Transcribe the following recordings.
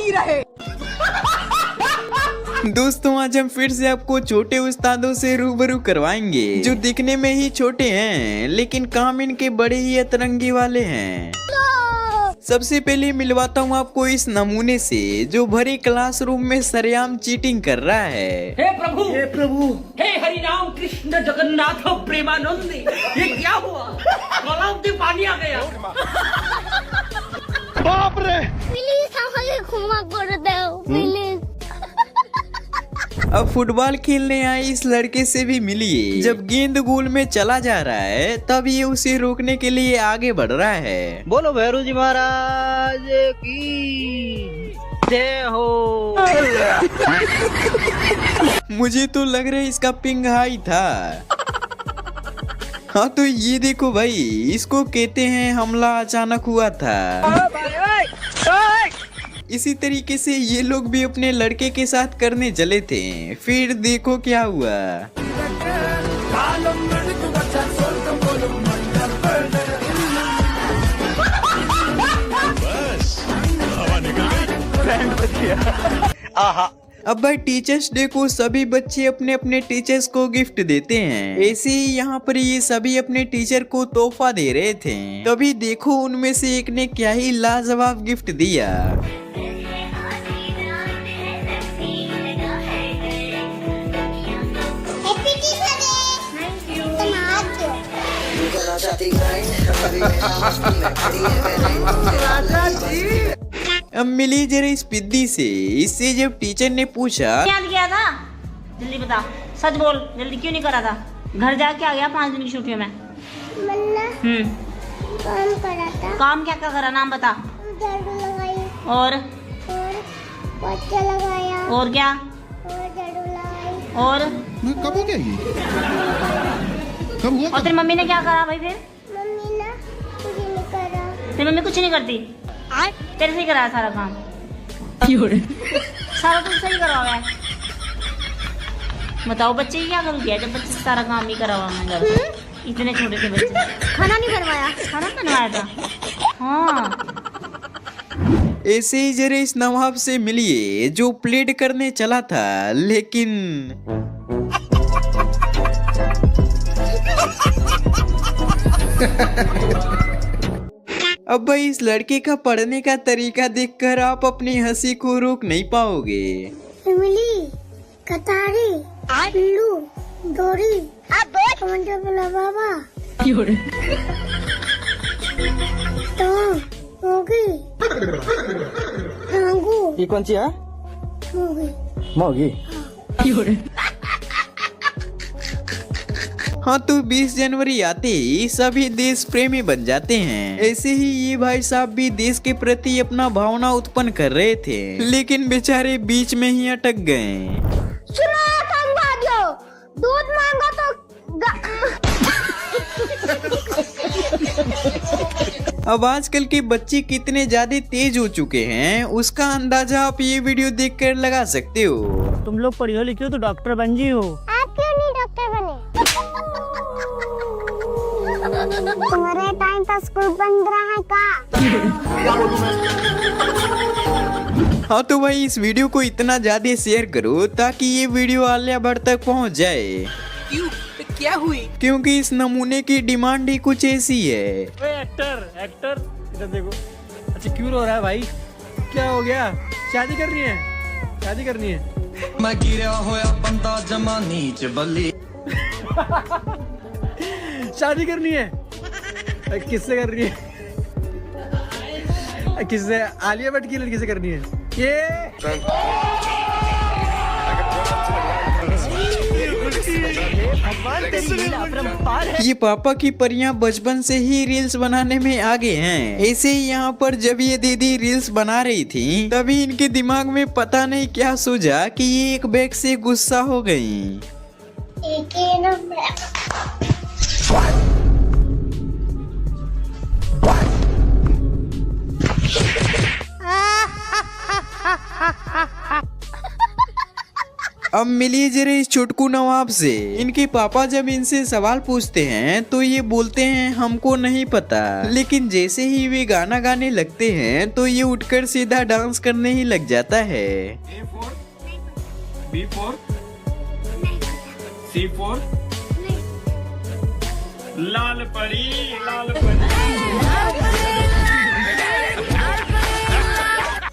नहीं रहे। दोस्तों आज हम फिर से आपको छोटे उस्तादों से रूबरू करवाएंगे जो दिखने में ही छोटे हैं लेकिन काम इनके बड़े ही अतरंगी वाले हैं। सबसे पहले मिलवाता हूँ आपको इस नमूने से जो भरे क्लासरूम में सरेआम चीटिंग कर रहा है। हे प्रभु, हे हरि राम कृष्ण जगन्नाथ प्रेमानंद, ये क्या हुआ? गलाव में पानी आ गया। बाप रे, प्लीज हमको क्षमा कर दो प्लीज। अब फुटबॉल खेलने आए इस लड़के से भी मिलिए। जब गेंद गोल में चला जा रहा है तब ये उसे रोकने के लिए आगे बढ़ रहा है। बोलो भैरू जी महाराज की जय हो। मुझे तो लग रहा है इसका पिंग हाई था। हाँ तो ये देखो भाई, इसको कहते हैं हमला अचानक हुआ था। इसी तरीके से ये लोग भी अपने लड़के के साथ करने चले थे, फिर देखो क्या हुआ। अब भाई टीचर्स डे को सभी बच्चे अपने अपने टीचर्स को गिफ्ट देते हैं। ऐसे ही यहाँ पर ये सभी अपने टीचर को तोहफा दे रहे थे। तभी देखो उनमें से एक ने क्या ही लाजवाब गिफ्ट दिया। अब मिली जरा इस पिद्दी से। इससे जब टीचर ने पूछा क्या किया था, जल्दी बता, सच बोल, जल्दी क्यों नहीं करा था? घर जाके आ गया 5 दिन की छुट्टियों में। काम करा था। काम क्या क्या करा, नाम बता। झाड़ू लगाई और पोछा लगाया और क्या और झाड़ू लगाई। और कब हो गया ये? कब हुआ? और तेरी मम्मी ने क्या करा भाई? फिर मम्मी ना कुछ नहीं करा। तेरी मम्मी कुछ नहीं करती, तेरे से ही कराया सारा काम। सारा कुछ सही करा हुआ है। बताओ बच्चे की क्या करूँ किया जब बच्चे से सारा काम ही करा हुआ मैंने। इतने छोटे थे बच्चे, खाना नहीं बनवाया। खाना बनवाया था। हाँ ऐसे ही जरा इस नवाब से मिलिए जो प्लेड करने चला था लेकिन अब भाई इस लड़के का पढ़ने का तरीका देखकर आप अपनी हंसी को रोक नहीं पाओगे। इमली, कतारी, आलू, डोरी, टमाटर वाला बाबा, तो मोगी, हांगू, ये कौन सी है? मोगी, मौगी। हाँ तो 20 जनवरी आते ही सभी देश प्रेमी बन जाते हैं। ऐसे ही ये भाई साहब भी देश के प्रति अपना भावना उत्पन्न कर रहे थे लेकिन बेचारे बीच में ही अटक गए। सुनो आतंकवादियों, दूध मांगो तो अब आजकल के बच्चे कितने ज्यादा तेज हो चुके हैं उसका अंदाजा आप ये वीडियो देखकर लगा सकते हो। तुम लोग पढ़ी हो लिखी हो तो डॉक्टर बन जी हो। आप क्यों नहीं डॉक्टर बने? तुम्हारे टाइम पर स्कूल बंद रहा है का? हाँ तो भाई इस वीडियो को इतना ज्यादा शेयर करो ताकि ये वीडियो आलिया भट्ट तक पहुँच जाए। क्यों? क्या हुई? क्योंकि इस नमूने की डिमांड ही कुछ ऐसी है। एक्टर इधर देखो। अच्छा क्यों रो रहा है भाई, क्या हो गया? शादी करनी है? शादी करनी है? मैं गिरा होया बंदा जमानी च बल्ली। शादी करनी है? किससे करनी है? किससे? आलिया भट्ट की लड़की से करनी है? ये पापा की परियां बचपन से ही रील्स बनाने में आगे हैं। ऐसे ही यहाँ पर जब ये दीदी रील्स बना रही थी तभी इनके दिमाग में पता नहीं क्या सूझा कि ये एक बैग से गुस्सा हो गई। अब मिलिए जरा इस छोटकू नवाब से। इनके पापा जब इनसे सवाल पूछते हैं तो ये बोलते हैं हमको नहीं पता, लेकिन जैसे ही वे गाना गाने लगते हैं तो ये उठकर सीधा डांस करने ही लग जाता है। B for C for लाल परी, लाल परी।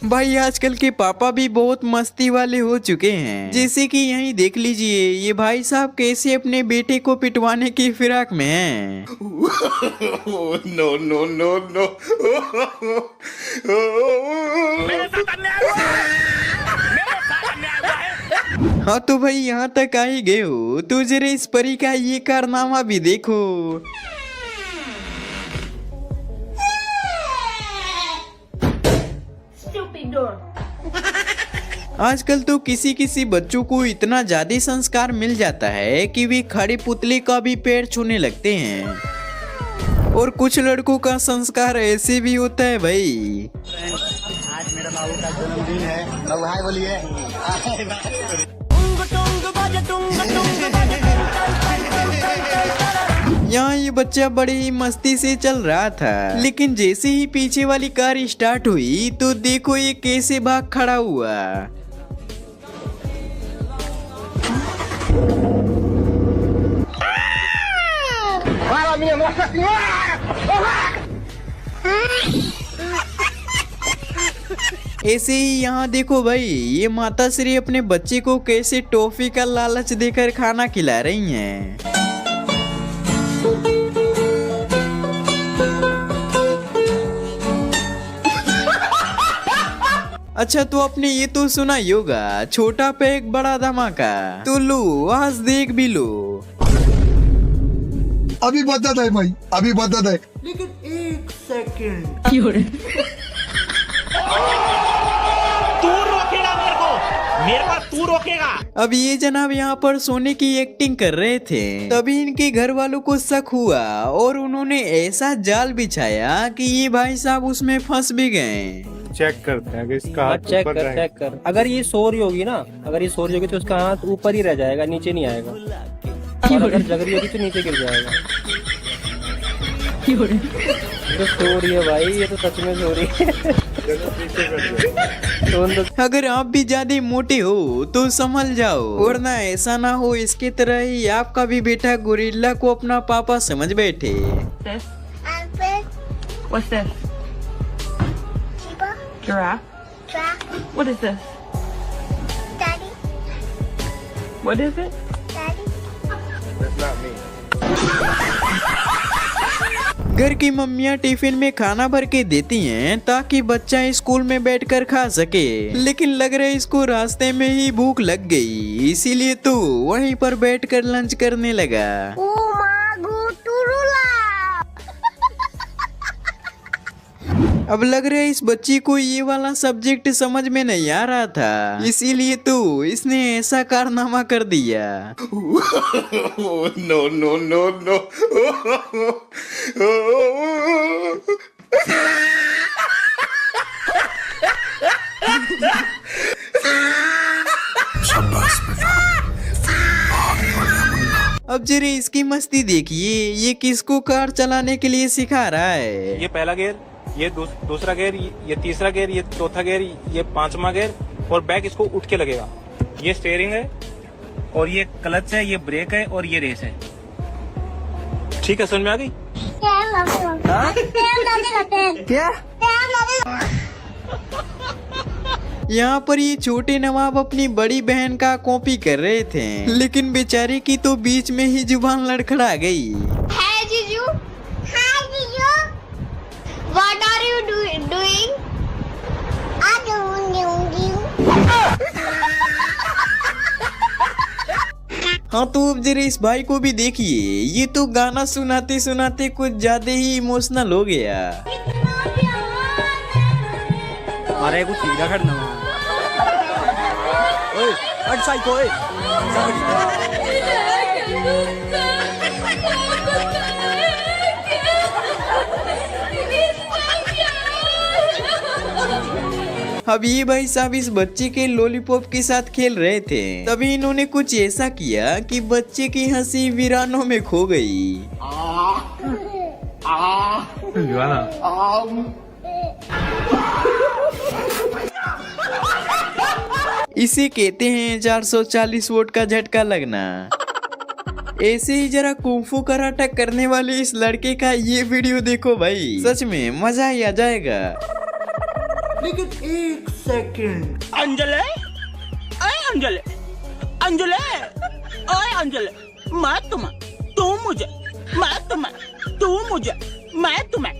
भाई आजकल के पापा भी बहुत मस्ती वाले हो चुके हैं, जैसे कि यहीं देख लीजिए ये भाई साहब कैसे अपने बेटे को पिटवाने की फिराक में हैं। No no no no. हाँ तो भाई यहाँ तक आ ही गए हो तो जरा इस परी का ये कारनामा भी देखो। आजकल तो किसी किसी बच्चों को इतना ज्यादा संस्कार मिल जाता है कि वे खड़े पुतले का भी पैर छूने लगते हैं। और कुछ लड़कों का संस्कार ऐसे भी होता है भाई। आज मेरा बाबू का जन्मदिन है, बाबू हाय बोलिए। यहाँ ये बच्चा बड़ी ही मस्ती से चल रहा था, लेकिन जैसे ही पीछे वाली कार स्टार्ट हुई तो देखो ये कैसे भाग खड़ा हुआ। ऐसे ही यहाँ देखो भाई ये माता श्री अपने बच्चे को कैसे टॉफी का लालच देकर खाना खिला रही हैं। अच्छा तो आपने ये तो सुना ही होगा, छोटा पैक बड़ा धमाका। तो लो आज देख भी लो। अभी बताता है भाई, अभी बताता है। तू रोकेगा। अब ये जनाब यहाँ पर सोने की एक्टिंग कर रहे थे, तभी इनके घर वालों को शक हुआ और उन्होंने ऐसा जाल बिछाया कि ये भाई साहब उसमें फंस भी गए। चेक करते हैं कि इसका हाथ ऊपर रहेगा। चेक कर। अगर ये सो रही होगी ना, अगर ये सो रही होगी तो उसका हाथ ऊपर ही रह जाएगा, नीचे नहीं आएगा। और अगर जग रही होगी तो नीचे गिर जाएगा। तो सो रही है भाई, ये तो सच में सो रही है। अगर आप भी ज्यादा मोटे हो तो संभल जाओ, वरना ऐसा ना हो इसके तरह ही आपका भी बेटा गोरिल्ला को अपना पापा समझ बैठे। What's this? Giraffe? What is this? Daddy, What is it? Daddy. घर की मम्मियाँ टिफिन में खाना भर के देती हैं ताकि बच्चा स्कूल में बैठकर खा सके, लेकिन लग रहा है इसको रास्ते में ही भूख लग गई, इसीलिए तो वहीं पर बैठकर लंच करने लगा। अब लग रहा है इस बच्ची को ये वाला सब्जेक्ट समझ में नहीं आ रहा था, इसीलिए तो इसने ऐसा कारनामा कर दिया। No no no no. अब जरा इसकी मस्ती देखिए, ये किसको कार चलाने के लिए सिखा रहा है। ये पहला गियर, ये दूसरा गियर, ये तीसरा गियर, ये चौथा गियर, ये पांचवा गियर, और बैक इसको उठ के लगेगा। ये स्टीयरिंग है और ये क्लच है, ये ब्रेक है और ये रेस है। ठीक है, समझ में आ गई? क्या? यहाँ पर ये छोटे नवाब अपनी बड़ी बहन का कॉपी कर रहे थे, लेकिन बेचारे की तो बीच में ही जुबान लड़खड़ा गई। Hi, Jiju. Hi, Jiju. What are you doing? I don't know. हाँ तो अब जरा इस भाई को भी देखिए, ये तो गाना सुनाते सुनाते कुछ ज्यादा ही इमोशनल हो गया। अरे कुछ सीधा खड़ना। ओए, हट साइको, ओए। अब ये भाई साहब इस बच्चे के लॉलीपॉप के साथ खेल रहे थे, तभी इन्होंने कुछ ऐसा किया कि बच्चे की हंसी वीरानों में खो गई। इसे कहते हैं 440 वोट का झटका लगना। ऐसे ही जरा कुंफू कराटा करने वाले इस लड़के का ये वीडियो देखो भाई, सच में मजा ही आ जाएगा। लेकिन एक सेकंड, अंजलि, अरे अंजलि, अंजलि, अरे अंजलि, मैं तुम्हें, तू मुझे, मैं तुम्हें, तू मुझे, मैं तुम्हें।